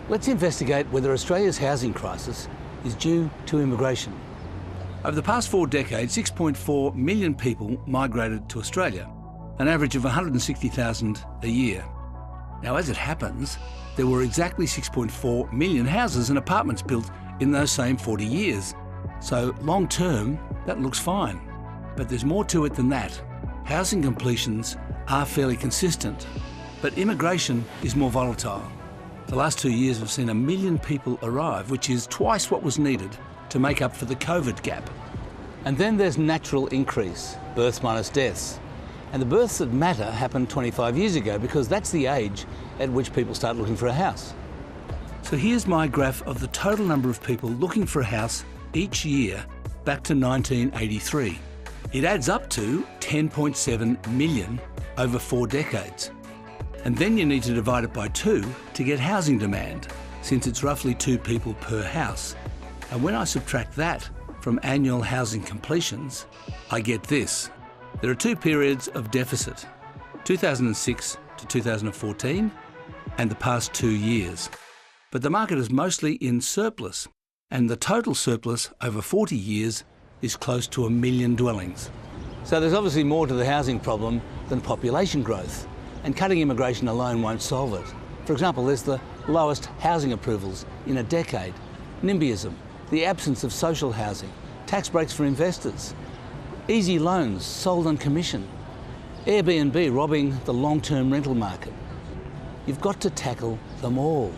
Let's investigate whether Australia's housing crisis is due to immigration. Over the past 4 decades, 6.4 million people migrated to Australia, an average of 160,000 a year. Now, as it happens, there were exactly 6.4 million houses and apartments built in those same 40 years. So long term, that looks fine. But there's more to it than that. Housing completions are fairly consistent, but immigration is more volatile. The last 2 years have seen 1 million people arrive, which is twice what was needed to make up for the COVID gap. And then there's natural increase, births minus deaths. And the births that matter happened 25 years ago because that's the age at which people start looking for a house. So here's my graph of the total number of people looking for a house each year back to 1983. It adds up to 10.7 million over 4 decades. And then you need to divide it by 2 to get housing demand, since it's roughly 2 people per house. And when I subtract that from annual housing completions, I get this. There are 2 periods of deficit, 2006 to 2014 and the past 2 years. But the market is mostly in surplus, and the total surplus over 40 years is close to 1 million dwellings. So there's obviously more to the housing problem than population growth, and cutting immigration alone won't solve it. For example, there's the lowest housing approvals in a decade, NIMBYism, the absence of social housing, tax breaks for investors, easy loans sold on commission, Airbnb robbing the long-term rental market. You've got to tackle them all.